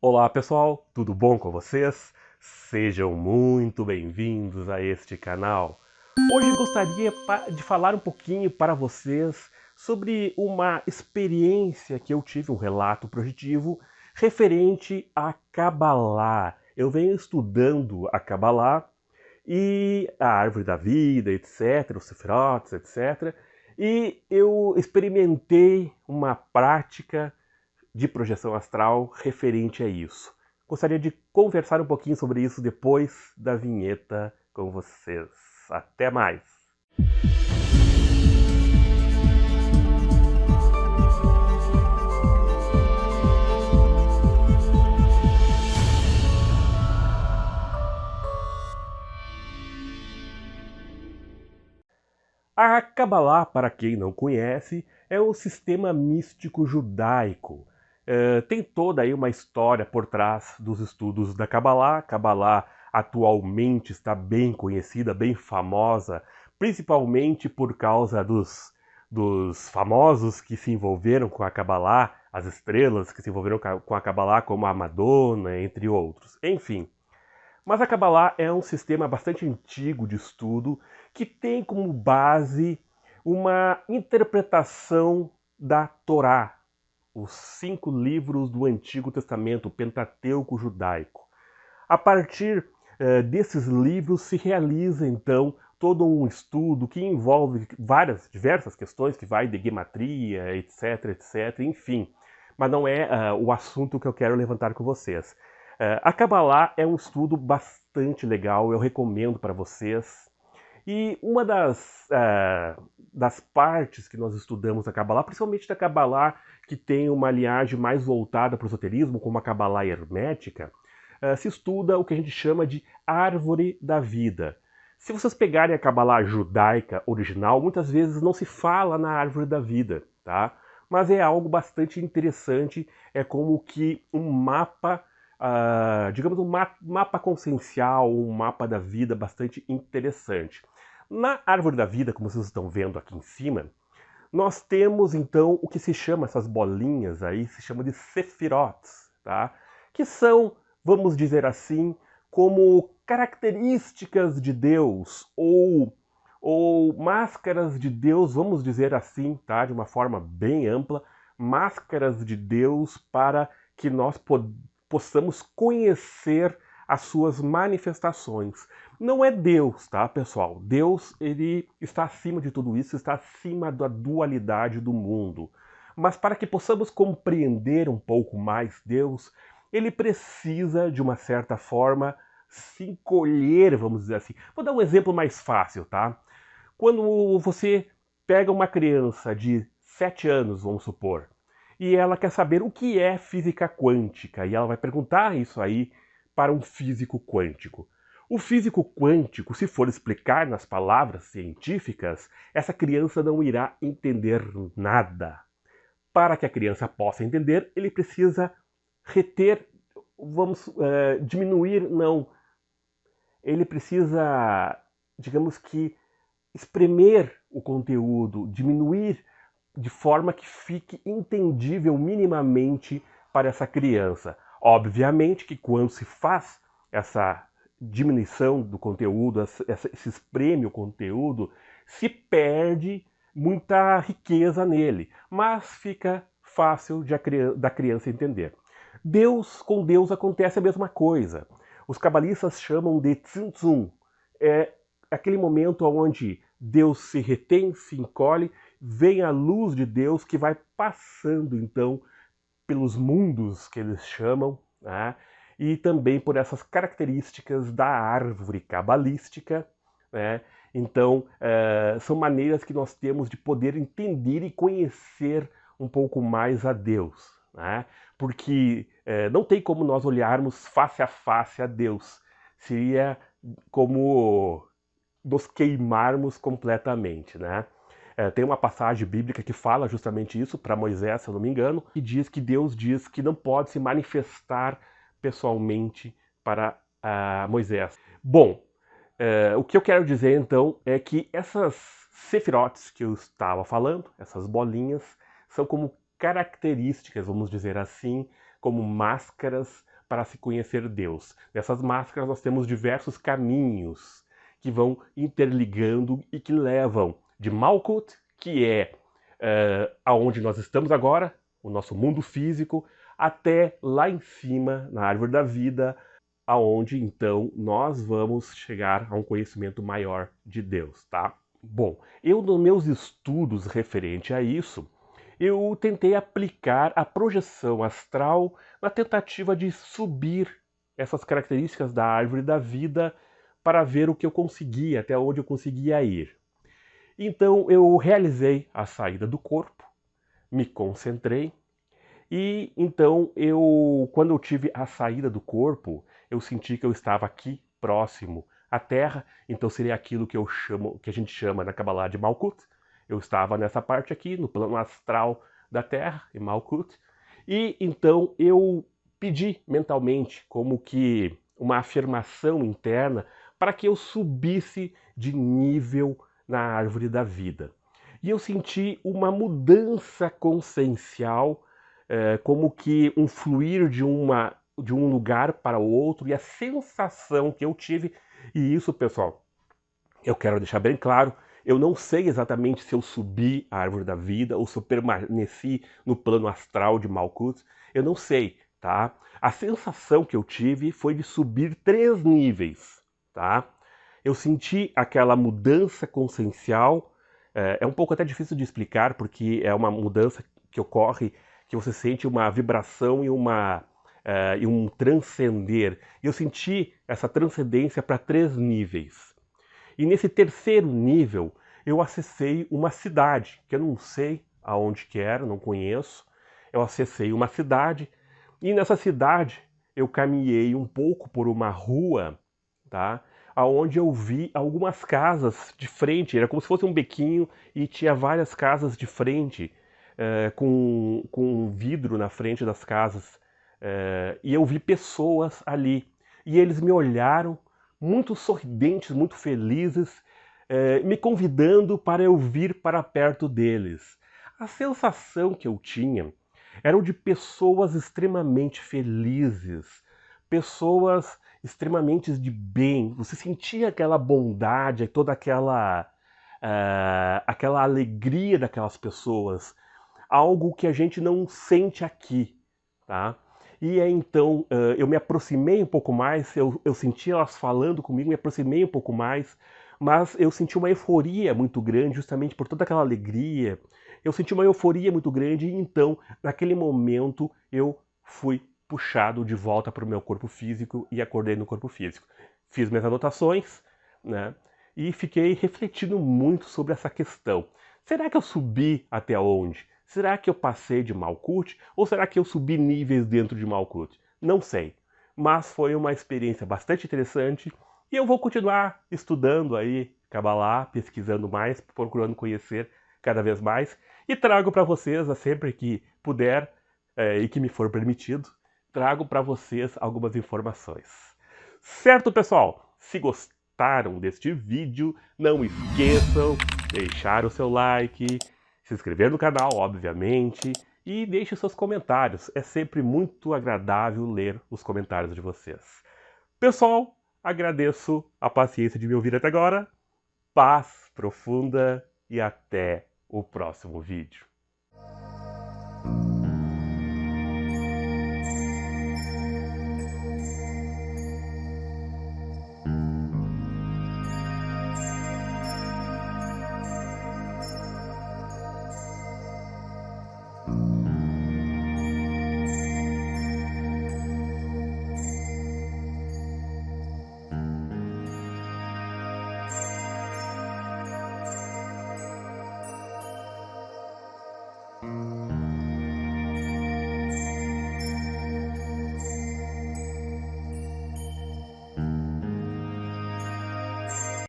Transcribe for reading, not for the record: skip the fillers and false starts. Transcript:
Olá pessoal, tudo bom com vocês? Sejam muito bem-vindos a este canal. Hoje gostaria de falar um pouquinho para vocês sobre uma experiência que eu tive, um relato projetivo referente a Kabbalah. Eu venho estudando a Kabbalah e a árvore da vida, etc., os Sefirot, etc. E eu experimentei uma prática de projeção astral referente a isso. Gostaria de conversar um pouquinho sobre isso depois da vinheta com vocês. Até mais! A Kabbalah, para quem não conhece, é um sistema místico judaico. Tem toda aí uma história por trás dos estudos da Kabbalah. Kabbalah atualmente está bem conhecida, bem famosa, principalmente por causa dos famosos que se envolveram com a Kabbalah, as estrelas que se envolveram com a Kabbalah, como a Madonna, entre outros. Enfim. Mas a Kabbalah é um sistema bastante antigo de estudo que tem como base uma interpretação da Torá, os 5 livros do Antigo Testamento, o Pentateuco judaico. A partir desses livros se realiza então todo um estudo que envolve diversas questões, que vai de gematria, etc, etc, enfim. Mas não é o assunto que eu quero levantar com vocês. A Kabbalah é um estudo bastante legal, eu recomendo para vocês. E uma das partes que nós estudamos da Kabbalah, principalmente da Kabbalah que tem uma linhagem mais voltada para o esoterismo, como a Kabbalah hermética, se estuda o que a gente chama de árvore da vida. Se vocês pegarem a Kabbalah judaica original, muitas vezes não se fala na árvore da vida, tá? Mas é algo bastante interessante, é como que um mapa, digamos um mapa consciencial, um mapa da vida bastante interessante. Na árvore da vida, como vocês estão vendo aqui em cima, nós temos então o que se chama, essas bolinhas aí, se chama de Sefirot, tá? Que são, vamos dizer assim, como características de Deus ou máscaras de Deus, vamos dizer assim, tá? De uma forma bem ampla, máscaras de Deus para que nós possamos conhecer as suas manifestações. Não é Deus, tá, pessoal? Deus, ele está acima de tudo isso, está acima da dualidade do mundo. Mas para que possamos compreender um pouco mais Deus, ele precisa, de uma certa forma, se encolher, vamos dizer assim. Vou dar um exemplo mais fácil, tá? Quando você pega uma criança de 7 anos, vamos supor, e ela quer saber o que é física quântica, e ela vai perguntar isso aí para um físico quântico. O físico quântico, se for explicar nas palavras científicas, essa criança não irá entender nada. Para que a criança possa entender, ele precisa reter, diminuir, não. Ele precisa, digamos que, espremer o conteúdo, diminuir de forma que fique entendível minimamente para essa criança. Obviamente que quando se faz essa diminuição do conteúdo, se espreme o conteúdo, se perde muita riqueza nele, mas fica fácil da criança entender. Com Deus acontece a mesma coisa. Os cabalistas chamam de tzimtzum. É aquele momento onde Deus se retém, se encolhe, vem a luz de Deus que vai passando então pelos mundos que eles chamam, né? E também por essas características da árvore cabalística, né? Então, são maneiras que nós temos de poder entender e conhecer um pouco mais a Deus, né? Porque não tem como nós olharmos face a face a Deus. Seria como nos queimarmos completamente, né? Tem uma passagem bíblica que fala justamente isso, para Moisés, se eu não me engano, que diz que Deus diz que não pode se manifestar pessoalmente para Moisés. Bom, o que eu quero dizer então é que essas sefirotes que eu estava falando, essas bolinhas, são como características, vamos dizer assim, como máscaras para se conhecer Deus. Nessas máscaras nós temos diversos caminhos que vão interligando e que levam de Malkuth, que é aonde nós estamos agora, o nosso mundo físico, até lá em cima, na árvore da vida, aonde então nós vamos chegar a um conhecimento maior de Deus, tá? Bom, eu nos meus estudos referente a isso, eu tentei aplicar a projeção astral na tentativa de subir essas características da árvore da vida para ver o que eu conseguia, até onde eu conseguia ir. Então eu realizei a saída do corpo, me concentrei e então quando eu tive a saída do corpo, eu senti que eu estava aqui próximo à Terra, então seria aquilo que a gente chama na Kabbalah de Malkuth. Eu estava nessa parte aqui, no plano astral da Terra, em Malkuth, e então eu pedi mentalmente como que uma afirmação interna para que eu subisse de nível na árvore da vida. E eu senti uma mudança consciencial, como que um fluir de um lugar para o outro, e a sensação que eu tive, e isso, pessoal, eu quero deixar bem claro, eu não sei exatamente se eu subi a árvore da vida ou se eu permaneci no plano astral de Malkuth, eu não sei, tá? A sensação que eu tive foi de subir 3 níveis, tá? Eu senti aquela mudança consciencial, é um pouco até difícil de explicar, porque é uma mudança que ocorre, que você sente uma vibração e um transcender. E eu senti essa transcendência para 3 níveis. E nesse terceiro nível, eu acessei uma cidade, que eu não sei aonde que era, não conheço. Eu acessei uma cidade, e nessa cidade eu caminhei um pouco por uma rua, tá? Aonde eu vi algumas casas de frente, era como se fosse um bequinho e tinha várias casas de frente, com um vidro na frente das casas. E eu vi pessoas ali, e eles me olharam muito sorridentes, muito felizes, me convidando para eu vir para perto deles. A sensação que eu tinha era de pessoas extremamente felizes, pessoas extremamente de bem. Você sentia aquela bondade, toda aquela alegria daquelas pessoas, algo que a gente não sente aqui, tá? E aí, então, eu me aproximei um pouco mais, eu senti elas falando comigo, me aproximei um pouco mais, mas eu senti uma euforia muito grande, justamente por toda aquela alegria. Eu senti uma euforia muito grande, e então, naquele momento, eu fui puxado de volta para o meu corpo físico e acordei no corpo físico. Fiz minhas anotações, né? E fiquei refletindo muito sobre essa questão. Será que eu subi até onde? Será que eu passei de Malkuth ou será que eu subi níveis dentro de Malkuth? Não sei, mas foi uma experiência bastante interessante e eu vou continuar estudando aí Kabbalah, pesquisando mais, procurando conhecer cada vez mais e trago para vocês, sempre que puder e que me for permitido, trago para vocês algumas informações. Certo, pessoal? Se gostaram deste vídeo, não esqueçam de deixar o seu like, se inscrever no canal, obviamente, e deixe seus comentários. É sempre muito agradável ler os comentários de vocês. Pessoal, agradeço a paciência de me ouvir até agora. Paz profunda e até o próximo vídeo.